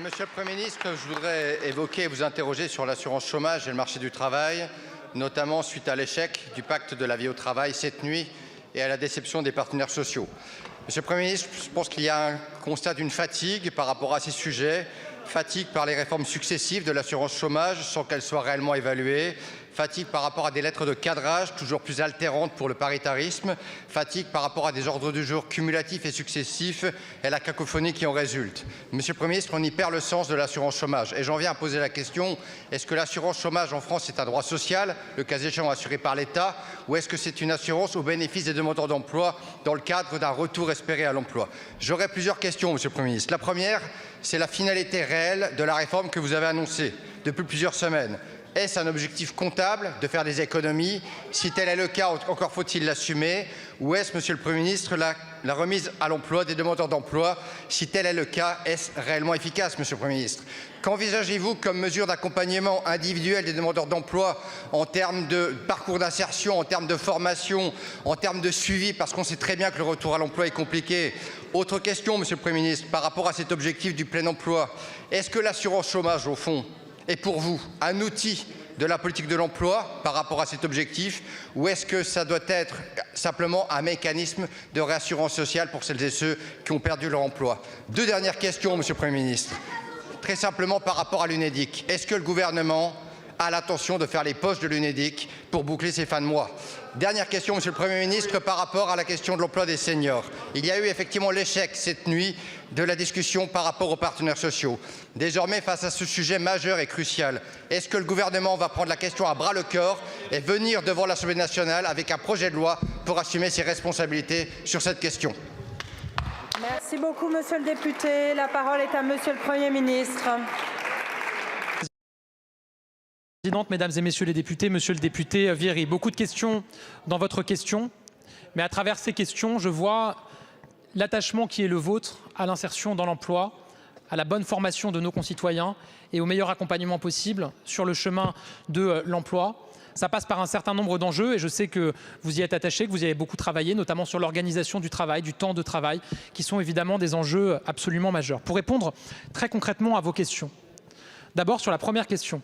Monsieur le Premier ministre, je voudrais évoquer et vous interroger sur l'assurance chômage et le marché du travail, notamment suite à l'échec du pacte de la vie au travail cette nuit et à la déception des partenaires sociaux. Monsieur le Premier ministre, je pense qu'il y a un constat d'une fatigue par rapport à ces sujets, fatigue par les réformes successives de l'assurance chômage sans qu'elles soient réellement évaluées, fatigue par rapport à des lettres de cadrage toujours plus altérantes pour le paritarisme, fatigue par rapport à des ordres du jour cumulatifs et successifs et la cacophonie qui en résulte. Monsieur le Premier ministre, on y perd le sens de l'assurance chômage. Et j'en viens à poser la question, est-ce que l'assurance chômage en France est un droit social, le cas échéant assuré par l'État, ou est-ce que c'est une assurance au bénéfice des demandeurs d'emploi dans le cadre d'un retour espéré à l'emploi? J'aurais plusieurs questions, Monsieur le Premier ministre. La première, c'est la finalité réelle de la réforme que vous avez annoncée depuis plusieurs semaines. Est-ce un objectif comptable de faire des économies? Si tel est le cas, encore faut-il l'assumer? Ou est-ce, Monsieur le Premier ministre, la remise à l'emploi des demandeurs d'emploi? Si tel est le cas, est-ce réellement efficace, Monsieur le Premier ministre? Qu'envisagez-vous comme mesure d'accompagnement individuel des demandeurs d'emploi en termes de parcours d'insertion, en termes de formation, en termes de suivi, parce qu'on sait très bien que le retour à l'emploi est compliqué? Autre question, Monsieur le Premier ministre, par rapport à cet objectif du plein emploi, est-ce que l'assurance chômage, au fond, est pour vous un outil de la politique de l'emploi par rapport à cet objectif, ou est-ce que ça doit être simplement un mécanisme de réassurance sociale pour celles et ceux qui ont perdu leur emploi? Deux dernières questions, Monsieur le Premier ministre. Très simplement par rapport à l'UNEDIC, est-ce que le gouvernement a l'intention de faire les poches de l'UNEDIC pour boucler ses fins de mois? Dernière question, Monsieur le Premier ministre, par rapport à la question de l'emploi des seniors. Il y a eu effectivement l'échec cette nuit de la discussion par rapport aux partenaires sociaux. Désormais, face à ce sujet majeur et crucial, est-ce que le gouvernement va prendre la question à bras-le-corps et venir devant l'Assemblée nationale avec un projet de loi pour assumer ses responsabilités sur cette question? Merci beaucoup, Monsieur le député. La parole est à Monsieur le Premier ministre. Mesdames et Messieurs les députés, Monsieur le député Viry, beaucoup de questions dans votre question, mais à travers ces questions, je vois l'attachement qui est le vôtre à l'insertion dans l'emploi, à la bonne formation de nos concitoyens et au meilleur accompagnement possible sur le chemin de l'emploi. Ça passe par un certain nombre d'enjeux et je sais que vous y êtes attaché, que vous y avez beaucoup travaillé, notamment sur l'organisation du travail, du temps de travail, qui sont évidemment des enjeux absolument majeurs. Pour répondre très concrètement à vos questions, d'abord sur la première question.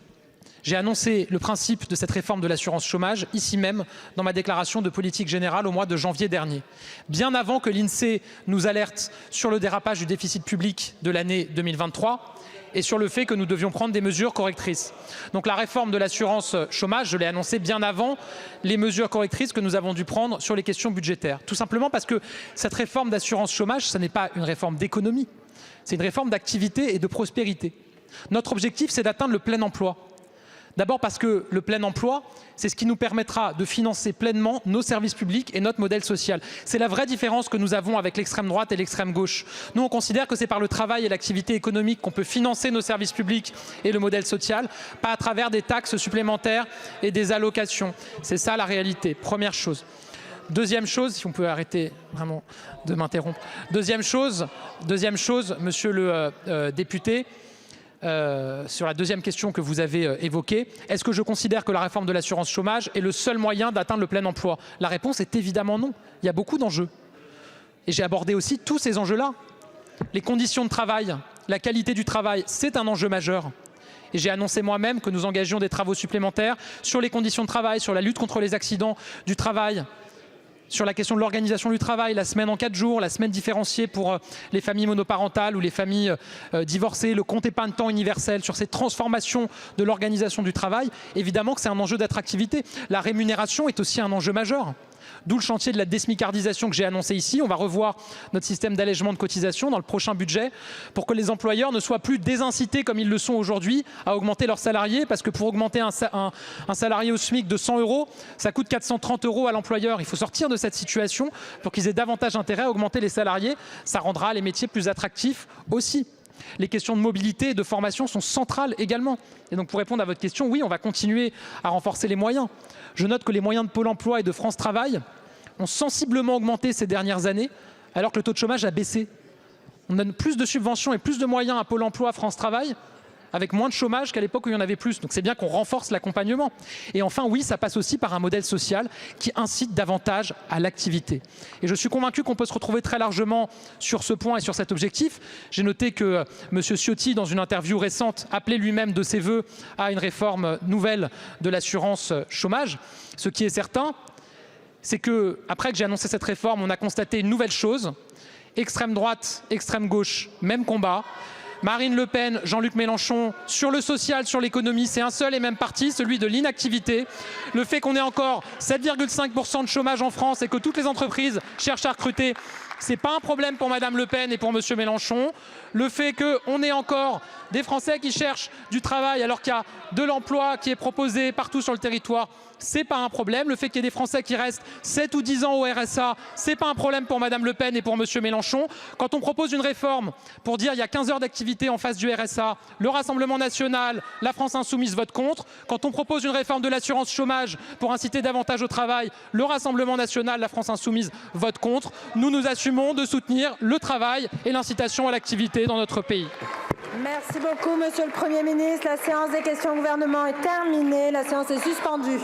J'ai annoncé le principe de cette réforme de l'assurance chômage ici même dans ma déclaration de politique générale au mois de janvier dernier, bien avant que l'INSEE nous alerte sur le dérapage du déficit public de l'année 2023 et sur le fait que nous devions prendre des mesures correctrices. Donc la réforme de l'assurance chômage, je l'ai annoncée bien avant les mesures correctrices que nous avons dû prendre sur les questions budgétaires. Tout simplement parce que cette réforme d'assurance chômage, ce n'est pas une réforme d'économie, c'est une réforme d'activité et de prospérité. Notre objectif, c'est d'atteindre le plein emploi. D'abord parce que le plein emploi, c'est ce qui nous permettra de financer pleinement nos services publics et notre modèle social. C'est la vraie différence que nous avons avec l'extrême droite et l'extrême gauche. Nous, on considère que c'est par le travail et l'activité économique qu'on peut financer nos services publics et le modèle social, pas à travers des taxes supplémentaires et des allocations. C'est ça la réalité, première chose. Deuxième chose, si on peut arrêter vraiment de m'interrompre. Deuxième chose, monsieur le député, sur la deuxième question que vous avez évoquée, est-ce que je considère que la réforme de l'assurance chômage est le seul moyen d'atteindre le plein emploi? La réponse est évidemment non. Il y a beaucoup d'enjeux. Et j'ai abordé aussi tous ces enjeux-là. Les conditions de travail, la qualité du travail, c'est un enjeu majeur. Et j'ai annoncé moi-même que nous engagions des travaux supplémentaires sur les conditions de travail, sur la lutte contre les accidents du travail, sur la question de l'organisation du travail, la semaine en 4 jours, la semaine différenciée pour les familles monoparentales ou les familles divorcées, le compte épargne-temps universel, sur ces transformations de l'organisation du travail. Évidemment que c'est un enjeu d'attractivité. La rémunération est aussi un enjeu majeur. D'où le chantier de la désmicardisation que j'ai annoncé ici. On va revoir notre système d'allègement de cotisation dans le prochain budget pour que les employeurs ne soient plus désincités comme ils le sont aujourd'hui à augmenter leurs salariés, parce que pour augmenter un salarié au SMIC de 100 €, ça coûte 430 € à l'employeur. Il faut sortir de cette situation pour qu'ils aient davantage intérêt à augmenter les salariés. Ça rendra les métiers plus attractifs aussi. Les questions de mobilité et de formation sont centrales également. Et donc pour répondre à votre question, oui, on va continuer à renforcer les moyens. Je note que les moyens de Pôle emploi et de France Travail ont sensiblement augmenté ces dernières années, alors que le taux de chômage a baissé. On donne plus de subventions et plus de moyens à Pôle emploi, France Travail, avec moins de chômage qu'à l'époque où il y en avait plus. Donc c'est bien qu'on renforce l'accompagnement. Et enfin, oui, ça passe aussi par un modèle social qui incite davantage à l'activité. Et je suis convaincu qu'on peut se retrouver très largement sur ce point et sur cet objectif. J'ai noté que M. Ciotti, dans une interview récente, appelait lui-même de ses voeux à une réforme nouvelle de l'assurance chômage. Ce qui est certain, c'est que, après que j'ai annoncé cette réforme, on a constaté une nouvelle chose. Extrême droite, extrême gauche, même combat. Marine Le Pen, Jean-Luc Mélenchon, sur le social, sur l'économie, c'est un seul et même parti, celui de l'inactivité. Le fait qu'on ait encore 7,5% de chômage en France et que toutes les entreprises cherchent à recruter, c'est pas un problème pour Madame Le Pen et pour Monsieur Mélenchon. Le fait qu'on ait encore des Français qui cherchent du travail alors qu'il y a de l'emploi qui est proposé partout sur le territoire, c'est pas un problème. Le fait qu'il y ait des Français qui restent 7 ou 10 ans au RSA, c'est pas un problème pour Madame Le Pen et pour Monsieur Mélenchon. Quand on propose une réforme pour dire il y a 15 heures d'activité en face du RSA, le Rassemblement national, la France insoumise vote contre. Quand on propose une réforme de l'assurance chômage pour inciter davantage au travail, le Rassemblement national, la France insoumise vote contre. Nous assumons de soutenir le travail et l'incitation à l'activité dans notre pays. Merci beaucoup, Monsieur le Premier ministre. La séance des questions au gouvernement est terminée. La séance est suspendue.